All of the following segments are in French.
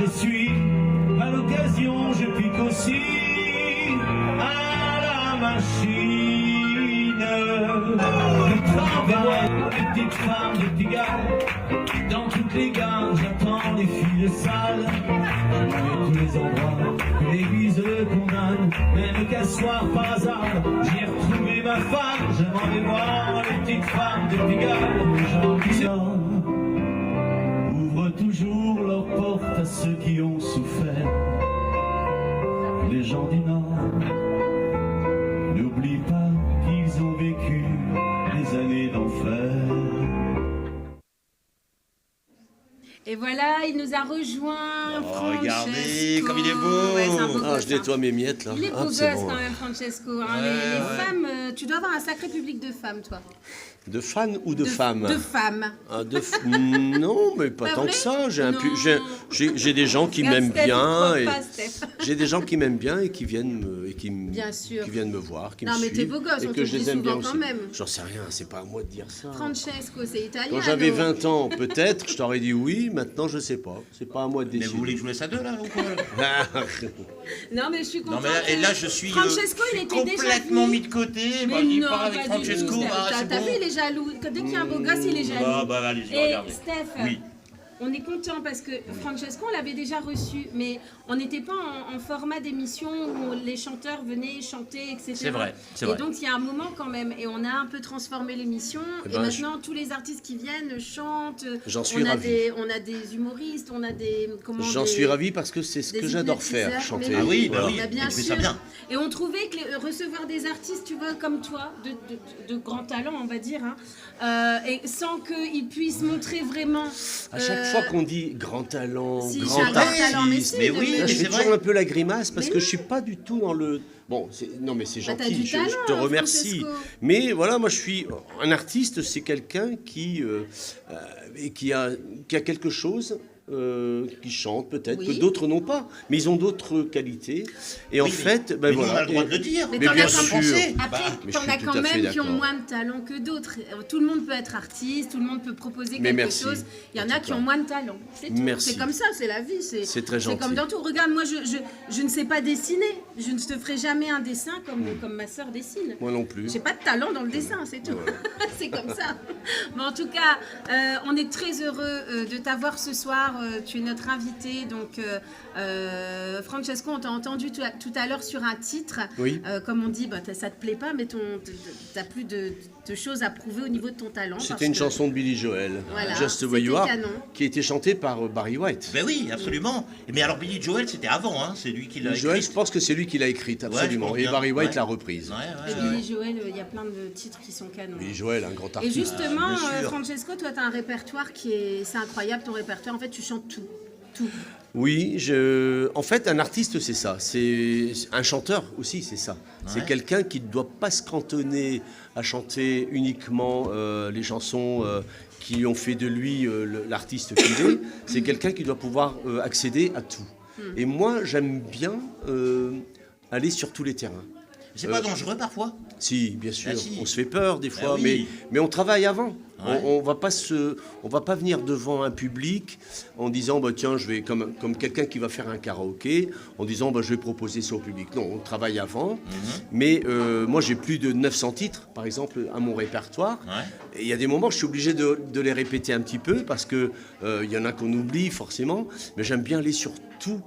je suis. À l'occasion, je pique aussi à la machine. Le travail, les petites femmes, les petits gars. Dans toutes les gares, j'attends les filles sales. Et tous les endroits que l'église condamne. Même qu'un soir par hasard, j'ai retrouvé ma femme. J'aimerais voir les petites femmes, les petits gars. Les gens qui sortent ouvrent toujours leurs portes à ceux qui ont souffert. Les gens du Nord n'oublient pas qu'ils ont vécu des années d'enfer. Et voilà, il nous a rejoint. Oh, regardez comme il est beau. Ouais, c'est un beau gosse, Je nettoie mes miettes là. Il est beau gosse bon. quand même, Francesco. Hein. Les femmes, tu dois avoir un sacré public de femmes, toi. De fans ou de femmes? De femmes. Non, mais pas Pas tant vrai? que ça. Non. J'ai des gens qui Regarde, m'aiment Steph, bien. il Et trompe pas, Steph. j'ai des gens qui m'aiment bien et qui viennent Bien sûr. qui viennent me voir, qui Non, me mais suivent. t'es beau gosse, et on que te je le les dit aime bien souvent quand aussi. même. J'en sais rien, c'est pas à moi de dire ça. Francesco, c'est italien. Quand j'avais 20 ans, peut-être, je t'aurais dit oui. Maintenant, je sais pas. C'est pas à moi de Mais décider. vous voulez que je vous laisse à deux là ou quoi? Non, mais je suis contente. Non mais là je suis Francesco, il était déjà complètement venu. mis de côté. Mais Il non, part avec pas du Francesco. tout, Steph. Ah, c'est T'as vu, bon. il est jaloux. Dès qu'il y a un beau gosse, il est jaloux. Bah allez-y, Et regardez. Steph, Oui. on est content parce que Francesco, on l'avait déjà reçu, mais on n'était pas en format d'émission où les chanteurs venaient chanter, etc. C'est vrai, c'est Et vrai. donc il y a un moment quand même, et on a un peu transformé l'émission. Eh Et ben, maintenant, tous les artistes qui viennent chantent. J'en suis on a ravi. on a des humoristes, on a des J'en suis ravi parce que c'est ce des que j'adore faire, hypnotiseurs. chanter. Mais Ah oui, Voilà. bah oui. bah, bien mais tu fais sûr. ça bien. Et on trouvait que recevoir des artistes, tu vois, comme toi, de grands talents, on va dire, hein, et sans qu'ils puissent montrer vraiment. À chaque fois qu'on dit grand talent, si, grand j'ai un grand artiste, talent, mais si, mais de- oui, là, mais je c'est fais vrai. toujours un peu la grimace parce Mais que oui. je suis pas du tout dans le. Bon, non mais c'est Bah, t'as gentil, du talent, je te hein, remercie. Francesco. Mais voilà, moi je suis un artiste, c'est quelqu'un et qui a quelque chose. Qui chantent peut-être, Oui. que d'autres n'ont pas, mais ils ont d'autres qualités. Et en Oui, fait, ben mais nous, voilà. on a le droit et- de le dire. Mais Mais t'en bien as quand sûr. même. Après, mais t'en je suis as tout quand à fait même qui ont d'accord. moins de talent que d'autres. Tout le monde peut être artiste, tout le monde peut proposer Mais quelque merci. chose. Il y en En a tout qui cas. ont moins de talent. C'est tout. Merci. C'est comme ça, c'est la vie. C'est très gentil. C'est comme dans tout. Regarde, moi, je ne sais pas dessiner. Je ne te ferai jamais un dessin comme ma sœur dessine. Moi non plus. J'ai pas de talent dans le dessin, c'est tout. C'est comme ça. Mais en tout cas, on est très heureux de t'avoir ce soir. Tu es notre invité. Donc, Francesco, on t'a entendu tout à l'heure sur un titre. Oui. Comme on dit, bah, ça te plaît pas, mais t'as plus de choses à prouver au niveau de ton talent. parce C'était une que- chanson de Billy Joel, Voilà, Just the Way You c'était Are, canon. qui a été chantée par Barry White. Ben oui, absolument. Mais alors Billy Joel, c'était avant, hein. C'est lui qui l'a Billy Joel, écrit. je pense que c'est lui qui l'a écrite, absolument. je pense Et bien. Barry White Ouais. l'a reprise. Ouais, Et ouais, ouais. Billy Joel, il y a plein de titres qui sont canons. Billy Joel, un grand Et artiste. justement, bien sûr. Francesco, toi, tu as un répertoire c'est incroyable, ton répertoire. En fait, tu chantes tout. Tout. Oui, en fait, un artiste, c'est ça. C'est un chanteur aussi, c'est ça. C'est Ouais. quelqu'un qui ne doit pas se cantonner à chanter uniquement les chansons qui ont fait de lui l'artiste qu'il est. C'est quelqu'un qui doit pouvoir accéder à tout. Et moi, j'aime bien aller sur tous les terrains. C'est pas dangereux parfois? Si, bien sûr, Ah, si. on se fait peur des fois, oui. mais on travaille avant. Ouais. On va pas venir devant un public en disant bah tiens je vais comme quelqu'un qui va faire un karaoké en disant bah je vais proposer ça au public. Non, on travaille avant. Mais moi j'ai plus de 900 titres par exemple à mon répertoire. Ouais. Et il y a des moments je suis obligé de les répéter un petit peu parce que il y en a qu'on oublie forcément. Mais j'aime bien aller sur tous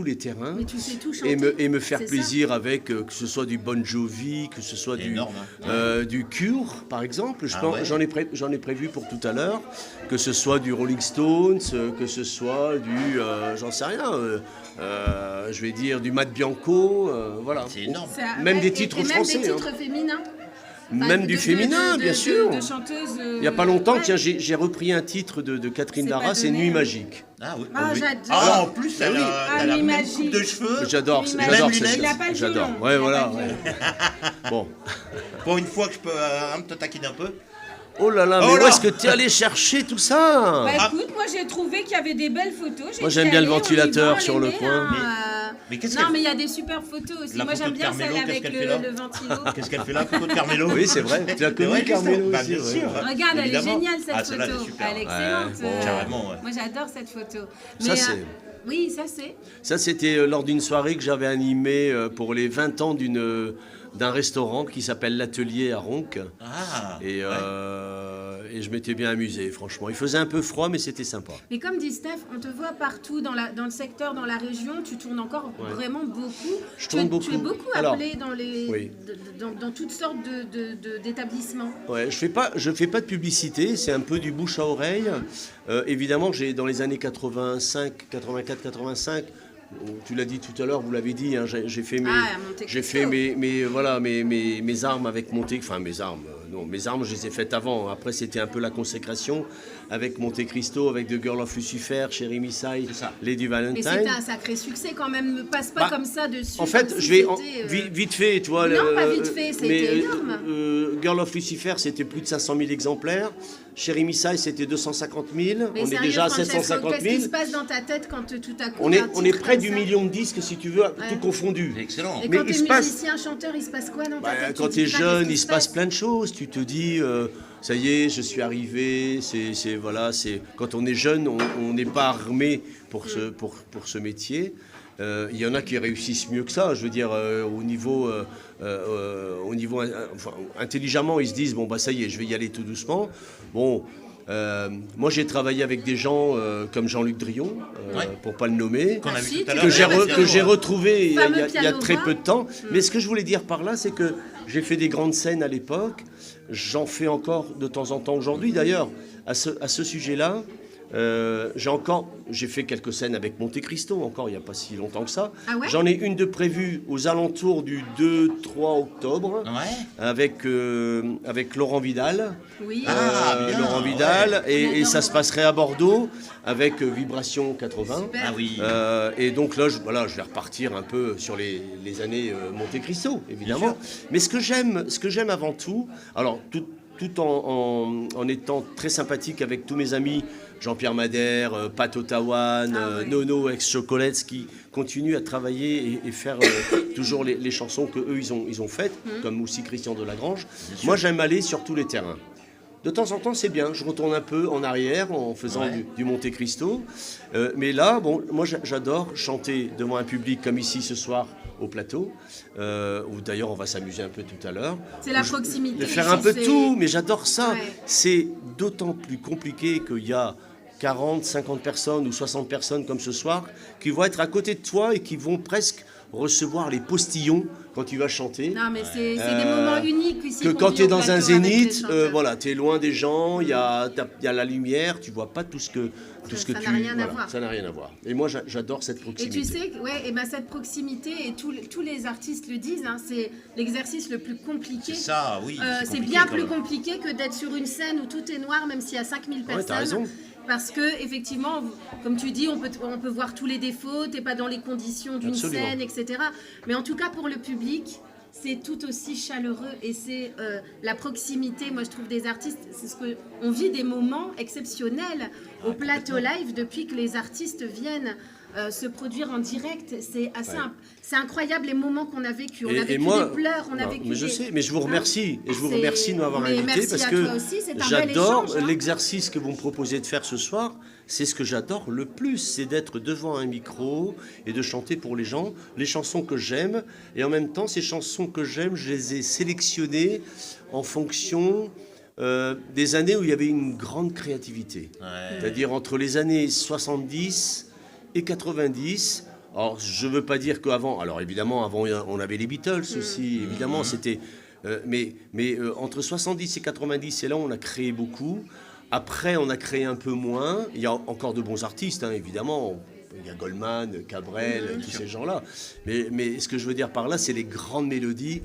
les terrains Mais tu sais tout chanter. et me faire C'est ça. plaisir avec que ce soit du Bon Jovi, que ce soit Énorme, hein. du Cure par exemple. Ah ouais. J'en ai prévu pour tout à l'heure, que ce soit du Rolling Stones, que ce soit du j'en sais rien, je vais dire du Matt Bianco, voilà. C'est énorme. Même des Et titres même français, des hein. titres féminins. Enfin, Même du féminin, bien sûr. De chanteuses. Il n'y a pas longtemps, ouais. tiens, j'ai repris un titre de Catherine C'est pas Dara, c'est donné, Nuit hein. magique. Ah oui. Ah, oui. j'adore. Ah, en plus, elle oui. a, Ah, elle a la Nuit même magique. coupe de cheveux. J'adore, Nuit j'adore magique. cette Il a pas le j'adore. violon, Ouais, il a voilà. pas le Ouais. Bon. Pour une fois que je peux te taquiner un peu. Oh là là, Oh mais où là. est-ce que tu es allé chercher tout ça? Bah écoute, moi j'ai trouvé qu'il y avait des belles photos. Moi, j'aime bien le ventilateur sur le coin. Mais qu'est-ce Non, qu'elle- mais il y a des super photos aussi. La Moi photo j'aime de bien Carmelo, celle qu'est-ce avec qu'elle fait là le ventilo. Qu'est-ce qu'elle fait là, photo de Carmelo? Oui, c'est vrai. Tu l'as C'est connu, vrai, Carmelo Bah, aussi. bien ouais. sûr. Regarde, elle est Évidemment. géniale cette Ah, celle-là, elle est photo. super. Elle est excellente. Ouais, bon. Carrément, ouais. Moi j'adore cette photo. Ça, Mais, c'est. Oui, ça c'est. Ça, c'était lors d'une soirée que j'avais animée pour les 20 ans d'un restaurant qui s'appelle l'Atelier à Ronc. Ah, Et je m'étais bien amusé, franchement. Il faisait un peu froid, mais c'était sympa. Mais comme dit Steph, on te voit partout dans le secteur, dans la région, tu tournes encore vraiment beaucoup. Je tourne beaucoup. Tu es beaucoup Alors, appelé dans, oui. dans toutes sortes d'établissements. Ouais, je fais pas de publicité, c'est un peu du bouche à oreille. Évidemment, dans les années 85, 84, 85, tu l'as dit tout à l'heure, vous l'avez dit, hein, j'ai fait mes armes avec mes armes, je les ai faites avant. Après, c'était un peu la consécration avec Monte Cristo, avec The Girl of Lucifer, Chérie Missai, Lady Valentine. Mais c'était un sacré succès quand même, ne passe pas comme ça dessus. En fait, vite fait, tu vois. Non, pas vite fait, c'était énorme. Girl of Lucifer, c'était plus de 500 000 exemplaires. Chérie Missai, c'était 250 000. Mais on est déjà à 750 000. Qu'est-ce qui se passe dans ta tête quand tout à coup... On est près du million de disques, si tu veux, tout confondu. excellent. Et quand tu es musicien, chanteur, il se passe quoi dans ta tête? Quand tu es jeune, il se passe plein de choses. Tu te dis, ça y est, je suis arrivé. Quand on est jeune, on n'est pas armé pour ce métier. Il y en a qui réussissent mieux que ça. Je veux dire, au niveau intelligemment, ils se disent bon bah ça y est, je vais y aller tout doucement. Bon, moi j'ai travaillé avec des gens comme Jean-Luc Drillon, pour pas le nommer, Qu'on a vu tout à que l'heure. j'ai retrouvé il y a piano très voix. peu de temps. Mais ce que je voulais dire par là, c'est que j'ai fait des grandes scènes à l'époque. J'en fais encore de temps en temps aujourd'hui. D'ailleurs, à ce sujet-là. J'ai fait quelques scènes avec Monte Cristo, encore il n'y a pas si longtemps que ça. Ah ouais? J'en ai une de prévue aux alentours du 2-3 octobre avec Laurent Vidal. Oui. Bien, Laurent Vidal, On et adore ça se passerait à Bordeaux avec Vibration 80. Super. Ah oui. Et donc là, je vais repartir un peu sur les années Monte Cristo, évidemment. Mais ce que j'aime avant tout, alors tout en étant très sympathique avec tous mes amis, Jean-Pierre Madère, Pat Otawan, Nono, ex-Chocolates, qui continuent à travailler et faire toujours les chansons qu'eux, ils ont faites, comme aussi Christian Delagrange. Moi, j'aime aller sur tous les terrains. De temps en temps, c'est bien. Je retourne un peu en arrière en faisant du Monte Cristo. Mais là, moi, j'adore chanter devant un public comme ici ce soir au plateau, où d'ailleurs on va s'amuser un peu tout à l'heure. C'est la proximité. De faire un peu de tout, mais j'adore ça. Ouais. C'est d'autant plus compliqué qu'il y a 40, 50 personnes ou 60 personnes comme ce soir qui vont être à côté de toi et qui vont presque recevoir les postillons quand tu vas chanter. Non, mais c'est des moments uniques ici. Que qu'on quand vit tu es au dans un plateau avec les zénith, chanteurs. tu es loin des gens, il y a la lumière, tu vois pas tout ce que Ça n'a rien à voir. Ça n'a rien à voir. Et moi, j'adore cette Et proximité. tu sais, cette proximité, et tous les artistes le disent, hein, c'est l'exercice le plus compliqué. C'est ça, oui. C'est compliqué, bien quand plus même. compliqué que d'être sur une scène où tout est noir, même s'il y a 5000 personnes. t'as raison. Parce que, effectivement, comme tu dis, on peut voir tous les défauts, t'es pas dans les conditions d'une Absolument. scène, etc. Mais en tout cas, pour le public, c'est tout aussi chaleureux et c'est la proximité, moi je trouve, des artistes. C'est on vit des moments exceptionnels au plateau live depuis que les artistes viennent se produire en direct. C'est incroyable les moments qu'on a vécu. On a vécu des pleurs, on a vécu mais je des... sais, mais je vous remercie. Et je vous C'est- remercie de m'avoir mais invité merci parce à que toi aussi, c'est un bel j'adore échange, hein. l'exercice que vous me proposez de faire ce soir. C'est ce que j'adore le plus, c'est d'être devant un micro et de chanter pour les gens les chansons que j'aime. Et en même temps, ces chansons que j'aime, je les ai sélectionnées en fonction des années où il y avait une grande créativité. C'est-à-dire entre les années 70 et 90. Alors, je ne veux pas dire qu'avant... Alors, évidemment, avant, on avait les Beatles aussi. Évidemment, c'était... mais entre 70 et 90, c'est là où on a créé beaucoup. Après, on a créé un peu moins. Il y a encore de bons artistes, hein, évidemment. Il y a Goldman, Cabrel, tous ces gens-là. Mais ce que je veux dire par là, c'est les grandes mélodies.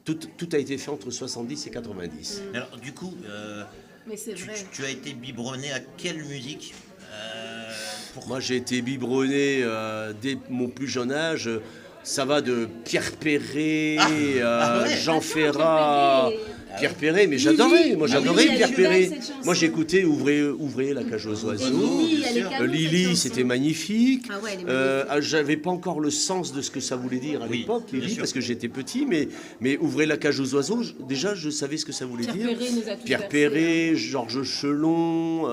Tout a été fait entre 70 et 90. Alors, du coup, Mais c'est vrai. tu as été biberonné à quelle musique Moi, j'ai été biberonné dès mon plus jeune âge. Ça va de Pierre Perret, Jean Ferrat... Pierre Perret, mais j'adorais, moi j'adorais Lily, Pierre elle est belle, Perret. cette chanson. Moi j'écoutais Ouvrez la cage aux oiseaux. Lily, elle est canon, cette Lily, chanson. c'était magnifique. Ah ouais, elle est magnifique. J'avais pas encore le sens de ce que ça voulait dire à Oui, l'époque, bien Lily, sûr. parce que j'étais petit, mais Ouvrez la cage aux oiseaux, déjà je savais ce que ça voulait Pierre dire. Perret nous a tous Pierre bercés, Perret, Georges Chelon.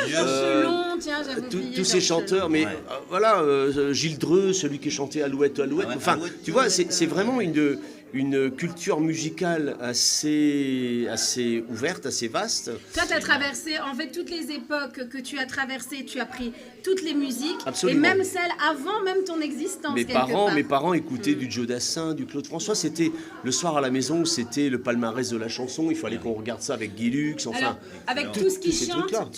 Georges Chelon, tiens, j'avais oublié. tous ces chanteurs, mais voilà, Gilles Dreux, celui qui chantait Alouette, Alouette. Ah ouais, Enfin, Alouette, tu vois, ouais. c'est vraiment une culture musicale assez ouverte, assez vaste. Toi, tu as traversé, en fait, toutes les époques que tu as traversées, tu as pris toutes les musiques, Absolument. et même celles avant même ton existence, quelque part. Mes parents écoutaient du Joe Dassin, du Claude François. C'était le soir à la maison, c'était le palmarès de la chanson. Il fallait qu'on regarde ça avec Guy Lux. Enfin, Alors, avec tout ce qui tous ces chante, trucs-là.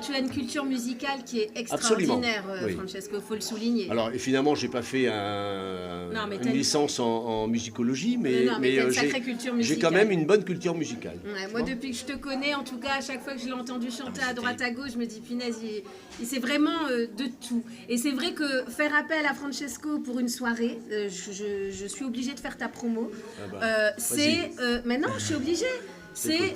tu as une culture musicale qui est Absolument. extraordinaire, Oui. Francesco, il faut le souligner. Alors, et finalement, j'ai pas fait Non, mais une t'as une- licence en musicologie, mais, Non, mais t'as une j'ai sacrée culture j'ai quand musicale. même une bonne culture musicale. Ouais, moi, depuis que je te connais, en tout cas, à chaque fois que je l'ai entendu chanter à droite à gauche, je me dis, punaise, il sait vraiment de tout. Et c'est vrai que faire appel à Francesco pour une soirée, je suis obligée de faire ta promo. Maintenant, je suis obligée. C'est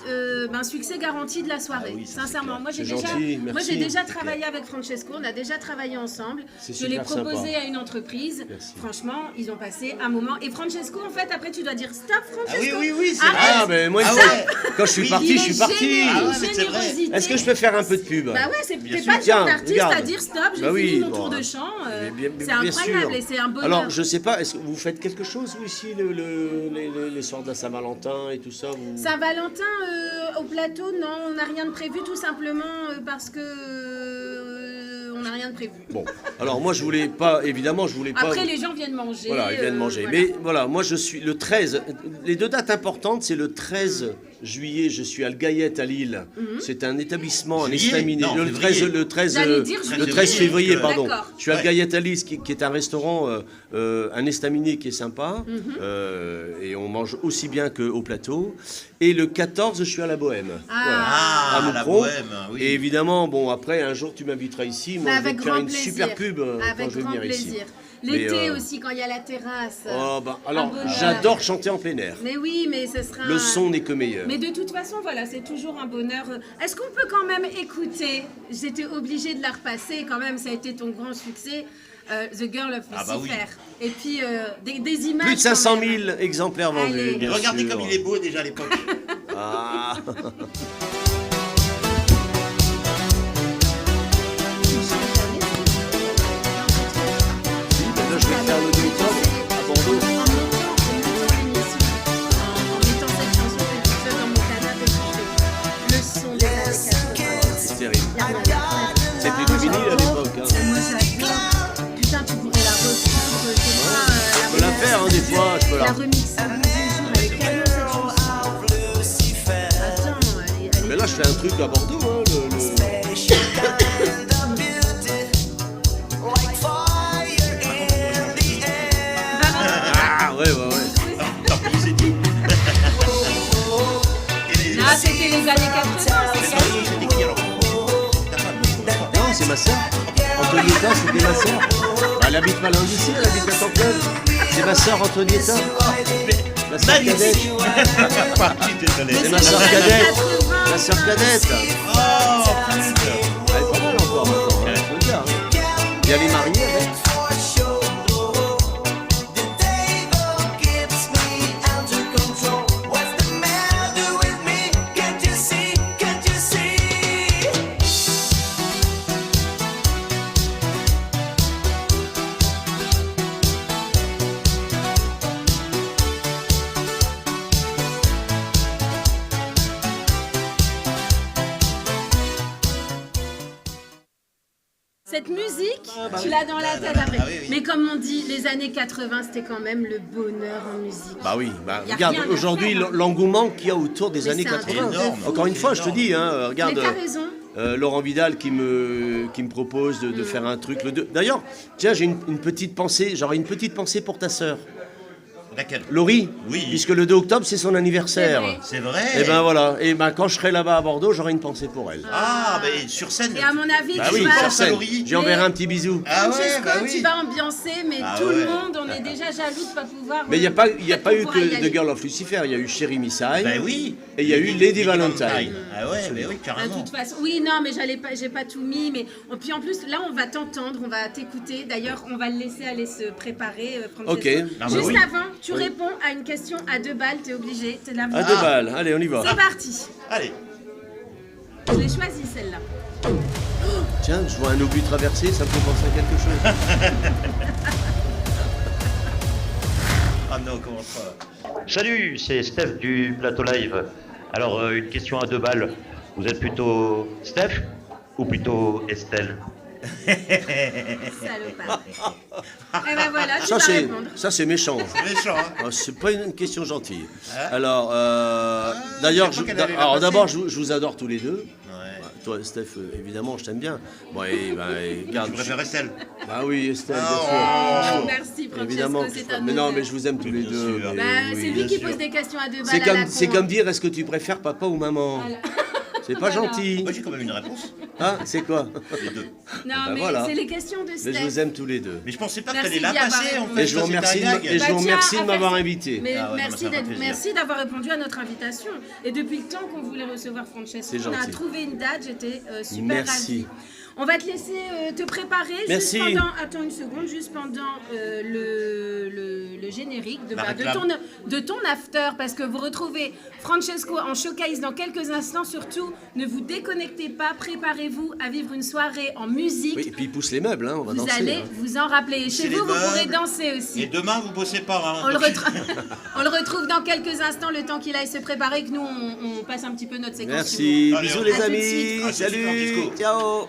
un succès garanti de la soirée, Ah oui, ça, c'est sincèrement. clair. Moi, j'ai C'est déjà, gentil, moi, merci. j'ai déjà C'est travaillé avec Francesco, on a déjà travaillé ensemble. C'est Je l'ai super proposé sympa. à une entreprise. Merci. Franchement, ils ont passé un moment. Et Francesco, en fait, après, tu dois dire stop, Francesco. Ah oui, oui, oui, c'est Arrête. Ah, mais moi, Ah une fois, ouais. quand je suis Oui, parti, Il je suis est parti. généreux, Ah ouais, mais c'est vrai. générosité. Est-ce que je peux faire un peu de pub? Bah ouais, c'est Bien t'es sûr. pas le Tiens, genre d'artiste regarde. à dire stop, j'ai Bah oui, fini mon bon, tour de hein. chant. Bien C'est sûr. incroyable et c'est un bonheur. Alors, je sais pas, est-ce que vous faites quelque chose, vous, ici, les soirs de la Saint-Valentin et tout ça Saint-Valentin au plateau, non, on n'a rien de prévu tout simplement parce que on n'a rien de prévu. Bon, alors moi, je voulais pas. Après, les gens viennent manger. Voilà, ils viennent manger. voilà. Mais voilà, moi, je suis le 13. Les deux dates importantes, c'est le 13 juillet, je suis à Le Gayette à Lille. C'est un établissement, un Juillet estaminet. Non, Le 13, février. le 13, J'allais dire le juillet. 13 février, pardon. D'accord. Je suis à Le Ouais. Gayette à Lille, qui est un restaurant, un estaminet qui est sympa. Et on mange aussi bien qu'au plateau. Et le 14, je suis à la Bohème. Voilà. Ah, À la Moucron. bohème, oui. Et évidemment, bon, après, un jour, tu m'inviteras ici. Moi, Mais je vais avec te faire grand une plaisir. super pub quand Avec je vais grand venir ici. plaisir. Mais, L'été aussi, quand il y a la terrasse. Oh, bah, Un alors, bonheur. j'adore chanter en plein air. Mais oui, mais ce sera. Le son n'est que meilleur. Mais de toute façon, voilà, c'est toujours un bonheur. Est-ce qu'on peut quand même écouter? J'étais obligée de la repasser quand même, ça a été ton grand succès. The Girl of Lucifer. Ah bah oui. Et puis des images. Plus de 500 quand même. 000 exemplaires vendus. Allez. Et bien regardez sûr. comme il est beau déjà à l'époque. Ah. Si, ben là, je vais faire le 2 octobre à Bordeaux. En montant l'émission, en mettant cette chanson que je fais dans mon canapé, je fais le son des années 80. C'est terrible. Il y a rien de plus. C'était du vinyle à l'époque. Hein. Moi j'adore. Putain, tu pourrais la reprendre chez moi. Je peux la faire, hein, des fois, je peux la- La remixer un jour, elle est canon cette chanson. Attends, elle est. Mais là, je fais un truc à Bordeaux. Hein, Ah, ouais, ouais, ouais. Tant pis, c'est dit. Et les- Ah, c'était les années 80, c'est Ah, canon. c'était qui alors Ta femme, je crois. Non, c'est ma sœur. Antonietta, c'était ma sœur. Bah, elle habite pas loin d'ici, elle habite à Templeuve. C'est ma sœur Antonietta. Ma sœur cadette. Magnifique. Je suis désolé. C'est ma les sœur années cadette. 80. Ma sœur cadette. Oh, putain. Elle est pas mal encore maintenant, hein, faut le dire, hein. Et elle est mariée avec. Cette musique, tu l'as dans la tête après. Ah oui, oui. Mais comme on dit, les années 80, c'était quand même le bonheur en musique. Bah oui, bah, Y a regarde, rien à aujourd'hui, faire, hein. l'engouement qu'il y a autour des Mais années c'est un 80. truc de fou, Encore une c'est fois, je te énorme. dis, hein, Mais regarde. t'as raison. Laurent Vidal qui me propose de faire un truc. D'ailleurs, tiens, j'ai une petite pensée, j'aurais une petite pensée pour ta sœur, Laquelle Laurie, Oui. puisque le 2 octobre, c'est son anniversaire. C'est vrai. C'est vrai. Et ben voilà, et ben quand je serai là-bas à Bordeaux, j'aurai une pensée pour elle. Ah, mais sur scène. Et à mon avis, Bah tu oui, vas. sur scène. Laurie. J'y enverrai un petit bisou. Ah ouais, Francesco, bah oui. tu vas ambiancer, mais Ah tout le ouais. monde, on est déjà jaloux de ne pas pouvoir. Mais il n'y a pas eu pourra y que aller. The Girl of Lucifer, il y a eu Chérie Missai, Bah oui. et il y a eu Lady Valentine. Ah ouais, mais oui, De carrément. toute façon, oui, non, mais j'ai pas tout mis, mais puis en plus, là, on va t'entendre, on va t'écouter. D'ailleurs, on va le laisser aller se préparer, Francesco. Ok. Ah bah Juste oui. avant, tu réponds à une question à 2 balles, t'es obligé, t'es là. À 2 balles, allez, on y va. C'est parti. Allez. Je l'ai choisi celle-là. Tiens, je vois un obus traverser, ça me fait penser à quelque chose. Ah non, comment ça? Salut, c'est Steph du plateau live. Alors, une question à 2 balles. Vous êtes plutôt Steph ou plutôt Estelle? Salopard. Et ben voilà, tu Ça, vas c'est, répondre. ça, c'est méchant. Méchant, hein? Ah, c'est pas une question gentille. Hein? Alors, d'ailleurs, je crois qu'elle allait la alors passer. d'abord, je vous adore tous les deux. Ouais. Toi, Steph, évidemment, je t'aime bien. Bon, et, regarde. Tu préfères Estelle? Ah oui, Estelle, Ah, bien sûr. Oh, merci Évidemment. Francesco, c'est un Mais non, honneur. mais je vous aime tous les Bien deux. sûr. mais Bah, oui, c'est lui bien qui sûr. pose des questions à 2 balles C'est à comme, la c'est con. comme dire, est-ce que tu préfères papa ou maman? Voilà. C'est pas Voilà. gentil. Moi j'ai quand même une réponse. Hein, c'est quoi? Les deux. Non, bah mais voilà. c'est les questions de Mais Steph. je vous aime tous les deux. Mais je pensais pas que Merci t'allais la d'y avoir passer en répondu. fait. Et je vous Ça, remercie, c'était un gag. et je Bah, vous tiens, remercie de en fait, m'avoir invité. Mais Ah ouais, non, merci, mais ça me fait plaisir. merci d'avoir répondu à notre invitation. Et depuis le temps qu'on voulait recevoir Francesco, C'est on a gentil. trouvé une date, j'étais super Merci. ravie. On va te laisser te préparer. Merci. Juste pendant, attends une seconde, juste pendant le générique La de réclame. ton after, parce que vous retrouvez Francesco en showcase dans quelques instants. Surtout, ne vous déconnectez pas, préparez-vous à vivre une soirée en musique. Oui, et puis il pousse les meubles, hein, on va Vous danser. allez hein. vous en rappeler. Et C'est chez les vous, vous pourrez meubles. danser aussi. Et demain vous bossez pas, hein? On le, on le retrouve dans quelques instants, le temps qu'il aille se préparer, que nous, on passe un petit peu notre séquence. Merci, Allez, bisous on- les À tout de amis, suite. À tout de suite, salut, Francisco. ciao.